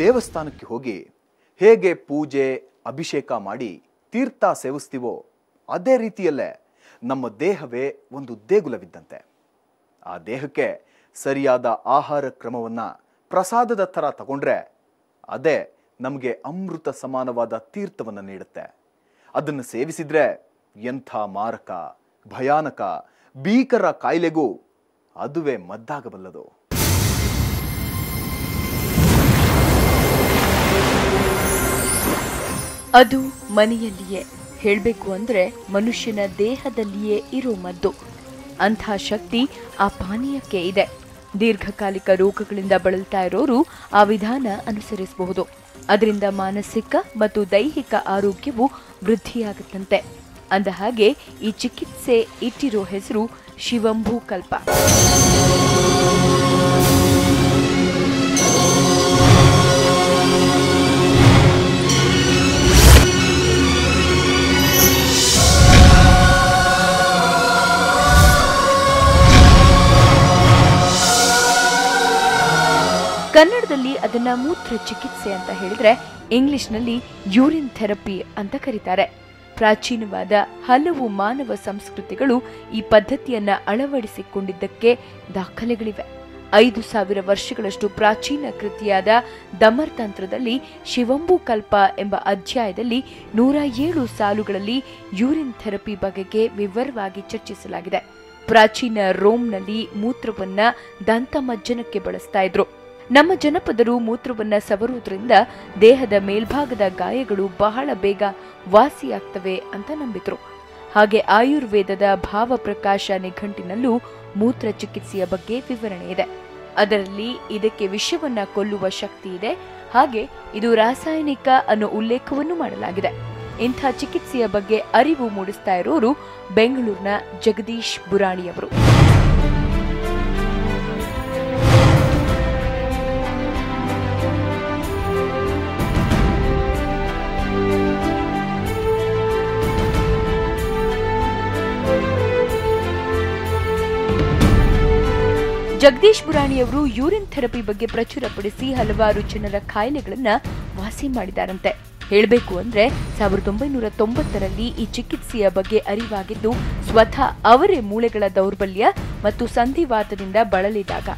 ದೇವಸ್ಥಾನಕ್ಕೆ ಹೋಗಿ ಹೇಗೆ ಪೂಜೆ ಅಭಿಷೇಕ ಮಾಡಿ ತೀರ್ಥ ಸೇವಿಸ್ತೀವೋ ಅದೇ ರೀತಿಯಲ್ಲೇ ನಮ್ಮ ದೇಹವೇ ಒಂದು ದೇಗುಲವಿದ್ದಂತೆ. ಆ ದೇಹಕ್ಕೆ ಸರಿಯಾದ ಆಹಾರ ಕ್ರಮವನ್ನು ಪ್ರಸಾದದ ಥರ ತಗೊಂಡ್ರೆ ಅದೇ ನಮಗೆ ಅಮೃತ ಸಮಾನವಾದ ತೀರ್ಥವನ್ನು ನೀಡುತ್ತೆ. ಅದನ್ನು ಸೇವಿಸಿದ್ರೆ ಎಂಥ ಮಾರಕ, ಭಯಾನಕ, ಭೀಕರ ಕಾಯಿಲೆಗೂ ಅದುವೇ ಮದ್ದಾಗಬಲ್ಲದು. ಅದು ಮನೆಯಲ್ಲಿಯೇ, ಹೇಳಬೇಕು ಅಂದರೆ ಮನುಷ್ಯನ ದೇಹದಲ್ಲಿಯೇ ಇರೋ ಮದ್ದು. ಅಂಥ ಶಕ್ತಿ ಆ ಪಾನೀಯಕ್ಕೆ ಇದೆ. ದೀರ್ಘಕಾಲಿಕ ರೋಗಗಳಿಂದ ಬಳಲ್ತಾ ಇರೋರು ಆ ವಿಧಾನ ಅನುಸರಿಸಬಹುದು. ಅದರಿಂದ ಮಾನಸಿಕ ಮತ್ತು ದೈಹಿಕ ಆರೋಗ್ಯವು ವೃದ್ಧಿಯಾಗುತ್ತಂತೆ. ಅಂದ ಹಾಗೆ ಈ ಚಿಕಿತ್ಸೆ ಇಟ್ಟಿರೋ ಹೆಸರು ಶಿವಂಭೂ ಕಲ್ಪ. ಕನ್ನಡದಲ್ಲಿ ಅದನ್ನ ಮೂತ್ರ ಚಿಕಿತ್ಸೆ ಅಂತ ಹೇಳಿದ್ರೆ, ಇಂಗ್ಲಿಷ್ನಲ್ಲಿ ಯೂರಿನ್ ಥೆರಪಿ ಅಂತ ಕರೀತಾರೆ. ಪ್ರಾಚೀನವಾದ ಹಲವು ಮಾನವ ಸಂಸ್ಕೃತಿಗಳು ಈ ಪದ್ಧತಿಯನ್ನ ಅಳವಡಿಸಿಕೊಂಡಿದ್ದಕ್ಕೆ ದಾಖಲೆಗಳಿವೆ. 5000 ವರ್ಷಗಳಷ್ಟು ಪ್ರಾಚೀನ ಕೃತಿಯಾದ ದಮರ್ತಂತ್ರದಲ್ಲಿ ಶಿವಂಭೂ ಕಲ್ಪ ಎಂಬ ಅಧ್ಯಾಯದಲ್ಲಿ 107 ಸಾಲುಗಳಲ್ಲಿ ಯೂರಿನ್ ಥೆರಪಿ ಬಗೆಗೆ ವಿವರವಾಗಿ ಚರ್ಚಿಸಲಾಗಿದೆ. ಪ್ರಾಚೀನ ರೋಮ್ನಲ್ಲಿ ಮೂತ್ರವನ್ನ ದಂತಮಜ್ಜನಕ್ಕೆ ಬಳಸ್ತಾ ಇದ್ರು. ನಮ್ಮ ಜನಪದರು ಮೂತ್ರವನ್ನ ಸವರುವುದರಿಂದ ದೇಹದ ಮೇಲ್ಭಾಗದ ಗಾಯಗಳು ಬಹಳ ಬೇಗ ವಾಸಿಯಾಗ್ತವೆ ಅಂತ ನಂಬಿದ್ರು. ಹಾಗೆ ಆಯುರ್ವೇದದ ಭಾವಪ್ರಕಾಶ ನಿಘಂಟಿನಲ್ಲೂ ಮೂತ್ರ ಚಿಕಿತ್ಸೆಯ ಬಗ್ಗೆ ವಿವರಣೆ ಇದೆ. ಅದರಲ್ಲಿ ಇದಕ್ಕೆ ವಿಷವನ್ನ ಕೊಲ್ಲುವ ಶಕ್ತಿ ಇದೆ, ಹಾಗೆ ಇದು ರಾಸಾಯನಿಕ ಅನ್ನೋ ಉಲ್ಲೇಖವನ್ನು ಮಾಡಲಾಗಿದೆ. ಇಂಥ ಚಿಕಿತ್ಸೆಯ ಬಗ್ಗೆ ಅರಿವು ಮೂಡಿಸ್ತಾ ಇರೋರು ಬೆಂಗಳೂರಿನ ಜಗದೀಶ್ ಬುರಾಣಿಯವರು. ಜಗದೀಶ್ ಬುರಾಣಿಯವರು ಯೂರಿನ್ ಥೆರಪಿ ಬಗ್ಗೆ ಪ್ರಚುರಪಡಿಸಿ ಹಲವಾರು ಜನರ ಕಾಯಿಲೆಗಳನ್ನ ವಾಸಿ ಮಾಡಿದಾರಂತೆ. ಹೇಳಬೇಕು ಅಂದ್ರೆ 1990ರಲ್ಲಿ ಈ ಚಿಕಿತ್ಸೆಯ ಬಗ್ಗೆ ಅರಿವಾಗಿದ್ದು ಸ್ವತಃ ಅವರೇ ಮೂಳೆಗಳ ದೌರ್ಬಲ್ಯ ಮತ್ತು ಸಂಧಿವಾತದಿಂದ ಬಳಲಿದಾಗ.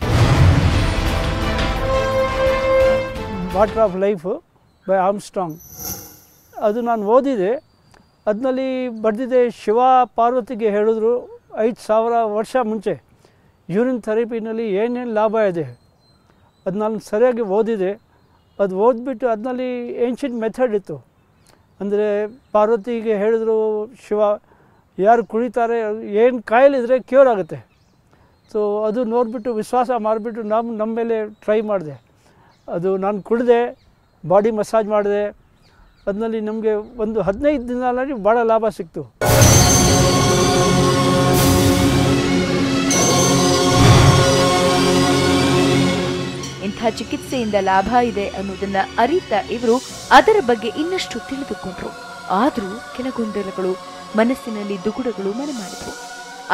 Water of life by Armstrong ಅದು ನಾನು ಓದಿದೆ. ಅದರಲ್ಲಿ ಬರೆದಿದೆ, ಶಿವ ಪಾರ್ವತಿಗೆ ಹೇಳಿದ್ರು 5000 ವರ್ಷ ಮುಂಚೆ ಯೂರಿನ್ ಥೆರಪಿನಲ್ಲಿ ಏನೇನು ಲಾಭ ಇದೆ ಅದು ನಾನು ಸರಿಯಾಗಿ ಓದಿದೆ. ಅದು ಓದ್ಬಿಟ್ಟು ಅದರಲ್ಲಿ ಏನ್ಷಿಯಂಟ್ ಮೆಥಡ್ ಇತ್ತು. ಅಂದರೆ ಪಾರ್ವತಿಗೆ ಹೇಳಿದ್ರು ಶಿವ, ಯಾರು ಕುಡಿತಾರೆ ಏನು ಕಾಯಿಲಿದ್ರೆ ಕ್ಯೂರ್ ಆಗುತ್ತೆ. ಸೊ ಅದು ನೋಡಿಬಿಟ್ಟು ವಿಶ್ವಾಸ ಮಾಡಿಬಿಟ್ಟು ನಮ್ಮ ಮೇಲೆ ಟ್ರೈ ಮಾಡಿದೆ. ಅದು ನಾನು ಕುಡಿದೆ, ಬಾಡಿ ಮಸಾಜ್ ಮಾಡಿದೆ. ಅದರಲ್ಲಿ ನಮಗೆ ಒಂದು 15 ದಿನದಲ್ಲಿ ಭಾಳ ಲಾಭ ಸಿಕ್ತು. ಇಂಥ ಚಿಕಿತ್ಸೆಯಿಂದ ಲಾಭ ಇದೆ ಅನ್ನೋದನ್ನ ಅರಿತ ಇವರು ಅದರ ಬಗ್ಗೆ ಇನ್ನಷ್ಟು ತಿಳಿದುಕೊಂಡ್ರು. ಆದರೂ ಕೆಲ ಗೊಂದಲಗಳು, ಮನಸ್ಸಿನಲ್ಲಿ ದುಗುಡಗಳು ಮನೆ ಮಾಡಿದ್ರು.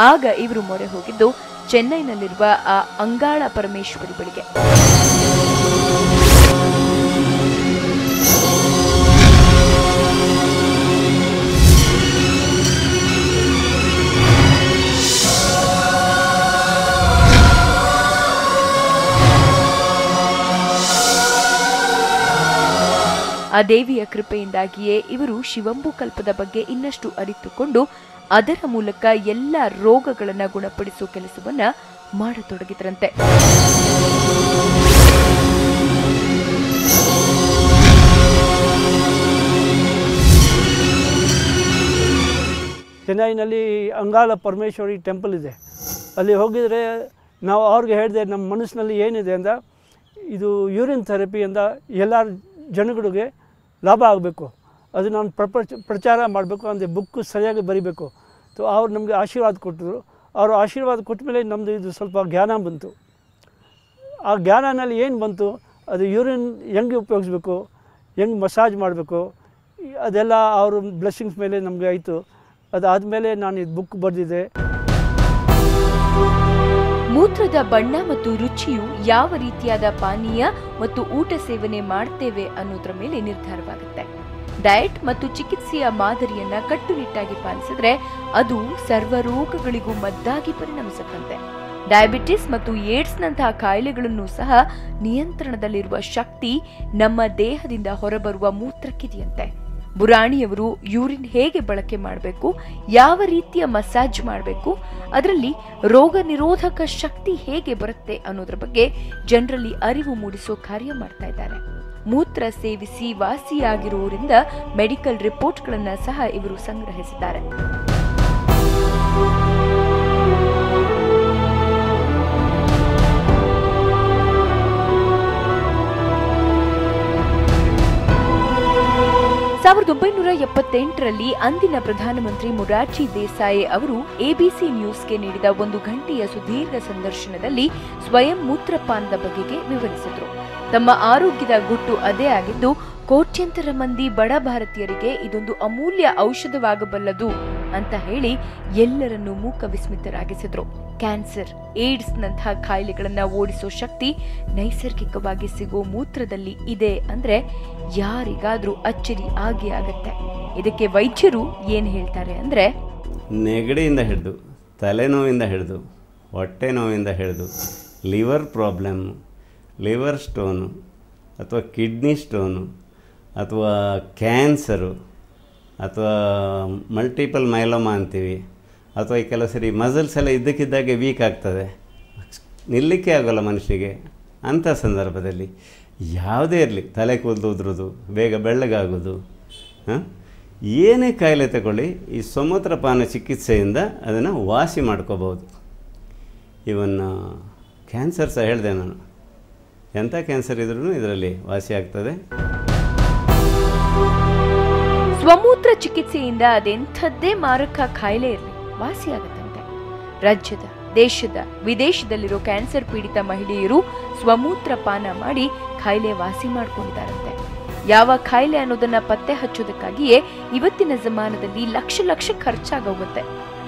ಆಗ ಇವರು ಮೊರೆ ಹೋಗಿದ್ದು ಚೆನ್ನೈನಲ್ಲಿರುವ ಆ ಅಂಗಾಳ ಪರಮೇಶ್ವರಿ ಬಳಿಗೆ. ಆ ದೇವಿಯ ಕೃಪೆಯಿಂದಾಗಿಯೇ ಇವರು ಶಿವಂಭೂ ಕಲ್ಪದ ಬಗ್ಗೆ ಇನ್ನಷ್ಟು ಅರಿತುಕೊಂಡು ಅದರ ಮೂಲಕ ಎಲ್ಲ ರೋಗಗಳನ್ನು ಗುಣಪಡಿಸುವ ಕೆಲಸವನ್ನ ಮಾಡತೊಡಗಿದ್ರಂತೆ. ಚೆನ್ನೈನಲ್ಲಿ ಅಂಗಾಳ ಪರಮೇಶ್ವರಿ ಟೆಂಪಲ್ ಇದೆ. ಅಲ್ಲಿ ಹೋಗಿದರೆ ನಾವು ಅವ್ರಿಗೆ ಹೇಳಿದೆ ನಮ್ಮ ಮನಸ್ಸಿನಲ್ಲಿ ಏನಿದೆ ಅಂತ, ಇದು ಯೂರಿನ್ ಥೆರಪಿ ಅಂತ ಎಲ್ಲ ಜನಗಳಿಗೆ ಲಾಭ ಆಗಬೇಕು, ಅದು ನಾನು ಪ್ರಚಾರ ಮಾಡಬೇಕು ಅಂದರೆ ಬುಕ್ಕು ಸರಿಯಾಗಿ ಬರೀಬೇಕು. ಸೊ ಅವ್ರು ನಮಗೆ ಆಶೀರ್ವಾದ ಕೊಟ್ಟರು. ಅವರು ಆಶೀರ್ವಾದ ಕೊಟ್ಟ ಮೇಲೆ ನಮ್ಮದು ಇದು ಸ್ವಲ್ಪ ಜ್ಞಾನ ಬಂತು. ಆ ಜ್ಞಾನನಲ್ಲಿ ಏನು ಬಂತು, ಅದು ಯೂರಿನ್ ಹೆಂಗೆ ಉಪಯೋಗಿಸ್ಬೇಕು, ಹೆಂಗೆ ಮಸಾಜ್ ಮಾಡಬೇಕು, ಅದೆಲ್ಲ ಅವರು ಬ್ಲೆಸ್ಸಿಂಗ್ಸ್ ಮೇಲೆ ನಮಗೆ ಆಯಿತು. ಅದಾದಮೇಲೆ ನಾನು ಇದು ಬುಕ್ ಬರೆದಿದ್ದೆ. ಮೂತ್ರದ ಬಣ್ಣ ಮತ್ತು ರುಚಿಯು ಯಾವ ರೀತಿಯಾದ ಪಾನೀಯ ಮತ್ತು ಊಟ ಸೇವನೆ ಮಾಡ್ತೇವೆ ಅನ್ನೋದ್ರ ಮೇಲೆ ನಿರ್ಧಾರವಾಗುತ್ತೆ. ಡಯಟ್ ಮತ್ತು ಚಿಕಿತ್ಸೆಯ ಮಾದರಿಯನ್ನ ಕಟ್ಟುನಿಟ್ಟಾಗಿ ಪಾಲಿಸಿದ್ರೆ ಅದು ಸರ್ವ ರೋಗಗಳಿಗೂ ಮದ್ದಾಗಿ ಪರಿಣಮಿಸುತ್ತಂತೆ. ಡಯಾಬಿಟಿಸ್ ಮತ್ತು ಏಡ್ಸ್ನಂತಹ ಕಾಯಿಲೆಗಳನ್ನು ಸಹ ನಿಯಂತ್ರಣದಲ್ಲಿರುವ ಶಕ್ತಿ ನಮ್ಮ ದೇಹದಿಂದ ಹೊರಬರುವ ಮೂತ್ರಕ್ಕಿದೆಯಂತೆ. ಬುರಾಣಿಯವರು ಯೂರಿನ್ ಹೇಗೆ ಬಳಕೆ ಮಾಡಬೇಕು, ಯಾವ ರೀತಿಯ ಮಸಾಜ್ ಮಾಡಬೇಕು, ಅದರಲ್ಲಿ ರೋಗ ನಿರೋಧಕ ಶಕ್ತಿ ಹೇಗೆ ಬರುತ್ತೆ ಅನ್ನೋದ್ರ ಬಗ್ಗೆ ಜನರಲ್ಲಿ ಅರಿವು ಮೂಡಿಸೋ ಕಾರ್ಯ ಮಾಡ್ತಾ ಇದ್ದಾರೆ. ಮೂತ್ರ ಸೇವಿಸಿ ವಾಸಿಯಾಗಿರುವವರಿಂದ ಮೆಡಿಕಲ್ ರಿಪೋರ್ಟ್ಗಳನ್ನು ಸಹ ಇವರು ಸಂಗ್ರಹಿಸಿದ್ದಾರೆ. ಸಾವಿರದ 1978ರಲ್ಲಿ ಅಂದಿನ ಪ್ರಧಾನಮಂತ್ರಿ ಮೊರಾರ್ಜಿ ದೇಸಾಯಿ ಅವರು ಎಬಿಸಿ ನ್ಯೂಸ್ಗೆ ನೀಡಿದ 1 ಗಂಟೆಯ ಸುದೀರ್ಘ ಸಂದರ್ಶನದಲ್ಲಿ ಸ್ವಯಂ ಮೂತ್ರಪಾನದ ಬಗೆಗೆ ವಿವರಿಸಿದರು. ತಮ್ಮ ಆರೋಗ್ಯದ ಗುಟ್ಟು ಅದೇ ಆಗಿದ್ದು, ಕೋಟ್ಯಂತರ ಮಂದಿ ಬಡ ಭಾರತೀಯರಿಗೆ ಇದೊಂದು ಅಮೂಲ್ಯ ಔಷಧವಾಗಬಲ್ಲದು ಅಂತ ಹೇಳಿ ಎಲ್ಲರನ್ನೂ ಮೂಕ ವಿಸ್ಮಿತರಾಗಿಸಿದ್ರು. ಕ್ಯಾನ್ಸರ್, ಏಡ್ಸ್ನಂತಹ ಕಾಯಿಲೆಗಳನ್ನ ಓಡಿಸೋ ಶಕ್ತಿ ನೈಸರ್ಗಿಕವಾಗಿ ಸಿಗೋ ಮೂತ್ರದಲ್ಲಿ ಇದೆ ಅಂದ್ರೆ ಯಾರಿಗಾದ್ರೂ ಅಚ್ಚರಿ ಆಗೇ ಆಗತ್ತೆ. ಇದಕ್ಕೆ ವೈದ್ಯರು ಏನ್ ಹೇಳ್ತಾರೆ ಅಂದ್ರೆ, ನೆಗಡಿಯಿಂದ ಹಿಡಿದು, ತಲೆನೋವಿಂದ ಹಿಡಿದು, ಹೊಟ್ಟೆ ನೋವಿಂದ ಹಿಡಿದು, ಲಿವರ್ ಪ್ರಾಬ್ಲಮ್, ಲಿವರ್ ಸ್ಟೋನು ಅಥವಾ ಕಿಡ್ನಿ ಸ್ಟೋನು ಅಥವಾ ಕ್ಯಾನ್ಸರು ಅಥವಾ ಮಲ್ಟಿಪಲ್ ಮೈಲೋಮಾ ಅಂತೀವಿ, ಅಥವಾ ಈ ಕೆಲವು ಸರಿ ಮಸಲ್ಸ್ ಎಲ್ಲ ಇದ್ದಕ್ಕಿದ್ದಾಗೆ ವೀಕ್ ಆಗ್ತದೆ, ನಿಲ್ಲಕ್ಕೆ ಆಗೋಲ್ಲ ಮನುಷ್ಯನಿಗೆ. ಅಂಥ ಸಂದರ್ಭದಲ್ಲಿ ಯಾವುದೇ ಇರಲಿ, ತಲೆ ಕೂದಲು ಉದುರೋದು, ಬೇಗ ಬೆಳ್ಳಗಾಗೋದು, ಏನೇ ಕಾಯಿಲೆ ತಗೊಳ್ಳಿ ಈ ಸಮೂತ್ರಪಾನ ಚಿಕಿತ್ಸೆಯಿಂದ ಅದನ್ನು ವಾಸಿ ಮಾಡ್ಕೋಬೋದು. ಇವನ್ ಕ್ಯಾನ್ಸರ್ ಸಹ ಹೇಳಿದೆ ನಾನು, ಎಂಥ ಕ್ಯಾನ್ಸರ್ ಇದ್ರೂ ಇದರಲ್ಲಿ ವಾಸಿ ಆಗ್ತದೆ. ಸ್ವಮೂತ್ರ ಚಿಕಿತ್ಸೆಯಿಂದ ಅದೆಂಥದ್ದೇ ಮಾರಕ ಕಾಯಿಲೆ ಇರಲಿ ವಾಸಿಯಾಗತ್ತಂತೆ. ರಾಜ್ಯದ, ದೇಶದ, ವಿದೇಶದಲ್ಲಿರೋ ಕ್ಯಾನ್ಸರ್ ಪೀಡಿತ ಮಹಿಳೆಯರು ಸ್ವಮೂತ್ರ ಪಾನ ಮಾಡಿ ಕಾಯಿಲೆ ವಾಸಿ ಮಾಡ್ಕೊಂಡಿದ್ದಾರಂತೆ. ಯಾವ ಕಾಯಿಲೆ ಅನ್ನೋದನ್ನ ಪತ್ತೆ ಹಚ್ಚೋದಕ್ಕಾಗಿಯೇ ಇವತ್ತಿನ ಜಮಾನದಲ್ಲಿ ಲಕ್ಷ ಲಕ್ಷ ಖರ್ಚಾಗೋಗುತ್ತೆ.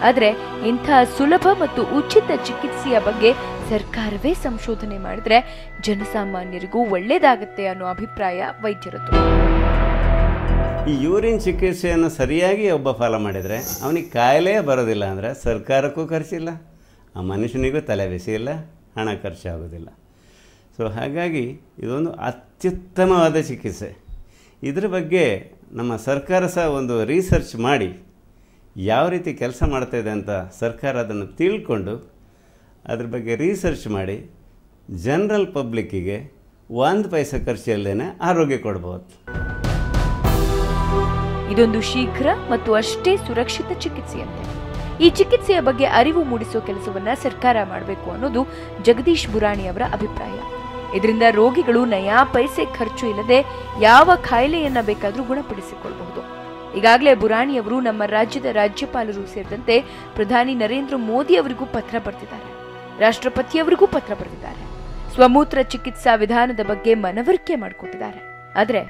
ಆದ್ರೆ ಇಂಥ ಸುಲಭ ಮತ್ತು ಉಚಿತ ಚಿಕಿತ್ಸೆಯ ಬಗ್ಗೆ ಸರ್ಕಾರವೇ ಸಂಶೋಧನೆ ಮಾಡಿದ್ರೆ ಜನಸಾಮಾನ್ಯರಿಗೂ ಒಳ್ಳೇದಾಗತ್ತೆ ಅನ್ನೋ ಅಭಿಪ್ರಾಯ ವೈದ್ಯರದ್ದು. ಈ ಯೂರಿನ್ ಚಿಕಿತ್ಸೆಯನ್ನು ಸರಿಯಾಗಿ ಒಬ್ಬ ಫಾಲೋ ಮಾಡಿದರೆ ಅವನಿಗೆ ಕಾಯಿಲೆ ಬರೋದಿಲ್ಲ. ಅಂದರೆ ಸರ್ಕಾರಕ್ಕೂ ಖರ್ಚಿಲ್ಲ, ಆ ಮನುಷ್ಯನಿಗೂ ತಲೆ ಬಿಸಿ ಇಲ್ಲ, ಹಣ ಖರ್ಚಾಗೋದಿಲ್ಲ. ಸೊ ಹಾಗಾಗಿ ಇದೊಂದು ಅತ್ಯುತ್ತಮವಾದ ಚಿಕಿತ್ಸೆ. ಇದ್ರ ಬಗ್ಗೆ ನಮ್ಮ ಸರ್ಕಾರ ಸಹ ಒಂದು ರಿಸರ್ಚ್ ಮಾಡಿ ಯಾವ ರೀತಿ ಕೆಲಸ ಮಾಡ್ತಾಯಿದೆ ಅಂತ ಸರ್ಕಾರ ಅದನ್ನು ತಿಳ್ಕೊಂಡು ಅದ್ರ ಬಗ್ಗೆ ರಿಸರ್ಚ್ ಮಾಡಿ ಜನರಲ್ ಪಬ್ಲಿಕ್ಕಿಗೆ 1 ಪೈಸೆ ಖರ್ಚಿಲ್ಲದೇನೆ ಆರೋಗ್ಯ ಕೊಡ್ಬೋದು. ಇದೊಂದು ಶೀಘ್ರ ಮತ್ತು ಅಷ್ಟೇ ಸುರಕ್ಷಿತ ಚಿಕಿತ್ಸೆಯಂತೆ. ಈ ಚಿಕಿತ್ಸೆಯ ಬಗ್ಗೆ ಅರಿವು ಮೂಡಿಸೋ ಕೆಲಸವನ್ನ ಸರ್ಕಾರ ಮಾಡಬೇಕು ಅನ್ನೋದು ಜಗದೀಶ್ ಬುರಾಣಿ ಅವರ ಅಭಿಪ್ರಾಯ. ಇದರಿಂದ ರೋಗಿಗಳು ನಯಾ ಪೈಸೆ ಖರ್ಚು ಇಲ್ಲದೆ ಯಾವ ಕಾಯಿಲೆಯನ್ನ ಬೇಕಾದರೂ ಗುಣಪಡಿಸಿಕೊಳ್ಳಬಹುದು. ಈಗಾಗಲೇ ಬುರಾಣಿ ಅವರು ನಮ್ಮ ರಾಜ್ಯದ ರಾಜ್ಯಪಾಲರು ಸೇರಿದಂತೆ ಪ್ರಧಾನಿ ನರೇಂದ್ರ ಮೋದಿ ಅವರಿಗೂ ಪತ್ರ ಬರೆದಿದ್ದಾರೆ, ರಾಷ್ಟ್ರಪತಿಯವರಿಗೂ ಪತ್ರ ಬರೆದಿದ್ದಾರೆ. ಸ್ವಮೂತ್ರ ಚಿಕಿತ್ಸಾ ವಿಧಾನದ ಬಗ್ಗೆ ಮನವರಿಕೆ ಮಾಡಿಕೊಟ್ಟಿದ್ದಾರೆ. ಆದರೆ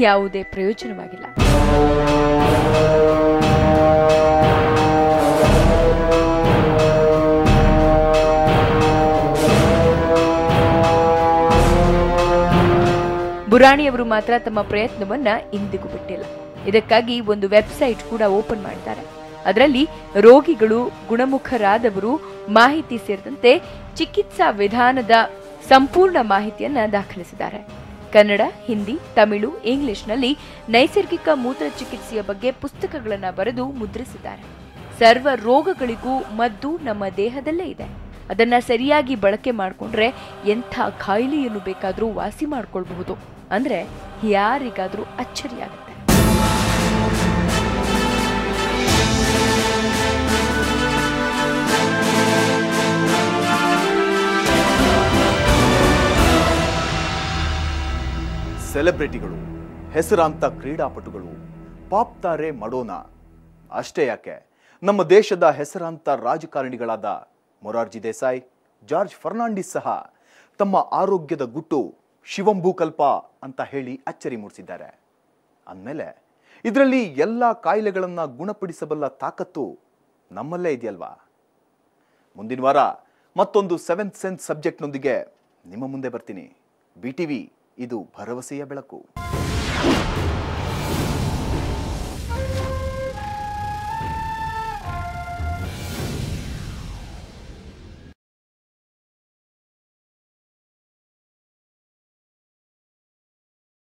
ಯಾವುದೇ ಪ್ರಯೋಜನವಾಗಿಲ್ಲ. ಬುರಾಣಿಯವರು ಮಾತ್ರ ತಮ್ಮ ಪ್ರಯತ್ನವನ್ನ ಇಂದಿಗೂ ಬಿಟ್ಟಿಲ್ಲ. ಇದಕ್ಕಾಗಿ ಒಂದು ವೆಬ್ಸೈಟ್ ಕೂಡ ಓಪನ್ ಮಾಡಿದ್ದಾರೆ. ಅದರಲ್ಲಿ ರೋಗಿಗಳು, ಗುಣಮುಖರಾದವರು ಮಾಹಿತಿ ಸೇರಿದಂತೆ ಚಿಕಿತ್ಸಾ ವಿಧಾನದ ಸಂಪೂರ್ಣ ಮಾಹಿತಿಯನ್ನ ದಾಖಲಿಸಿದ್ದಾರೆ. ಕನ್ನಡ, ಹಿಂದಿ, ತಮಿಳು, ಇಂಗ್ಲಿಷ್ನಲ್ಲಿ ನೈಸರ್ಗಿಕ ಮೂತ್ರ ಚಿಕಿತ್ಸೆಯ ಬಗ್ಗೆ ಪುಸ್ತಕಗಳನ್ನು ಬರೆದು ಮುದ್ರಿಸಿದ್ದಾರೆ. ಸರ್ವ ರೋಗಗಳಿಗೂ ಮದ್ದು ನಮ್ಮ ದೇಹದಲ್ಲೇ ಇದೆ. ಅದನ್ನ ಸರಿಯಾಗಿ ಬಳಕೆ ಮಾಡಿಕೊಂಡ್ರೆ ಎಂಥ ಕಾಯಿಲೆಯನ್ನು ಬೇಕಾದರೂ ವಾಸಿ ಮಾಡ್ಕೊಳ್ಬಹುದು ಅಂದ್ರೆ ಯಾರಿಗಾದ್ರೂ ಅಚ್ಚರಿಯಾಗುತ್ತೆ. ಸೆಲೆಬ್ರಿಟಿಗಳು, ಹೆಸರಾಂತ ಕ್ರೀಡಾಪಟುಗಳು, ಪಾಪ್ ತಾರೆ ಮಡೋನಾ, ಅಷ್ಟೇ ಯಾಕೆ ನಮ್ಮ ದೇಶದ ಹೆಸರಾಂತ ರಾಜಕಾರಣಿಗಳಾದ ಮೊರಾರ್ಜಿ ದೇಸಾಯಿ, ಜಾರ್ಜ್ ಫರ್ನಾಂಡಿಸ್ ಸಹ ತಮ್ಮ ಆರೋಗ್ಯದ ಗುಟ್ಟು ಶಿವಂಭೂಕಲ್ಪ ಅಂತ ಹೇಳಿ ಅಚ್ಚರಿ ಮೂಡಿಸಿದ್ದಾರೆ. ಅಂದಮೇಲೆ ಇದರಲ್ಲಿ ಎಲ್ಲ ಕಾಯಿಲೆಗಳನ್ನು ಗುಣಪಡಿಸಬಲ್ಲ ತಾಕತ್ತು ನಮ್ಮಲ್ಲೇ ಇದೆಯಲ್ವಾ? ಮುಂದಿನ ವಾರ ಮತ್ತೊಂದು 7th ಸೆನ್ಸ್ ಸಬ್ಜೆಕ್ಟ್ನೊಂದಿಗೆ ನಿಮ್ಮ ಮುಂದೆ ಬರ್ತೀನಿ. BTV, ಇದು ಭರವಸೆಯ ಬೆಳಕು.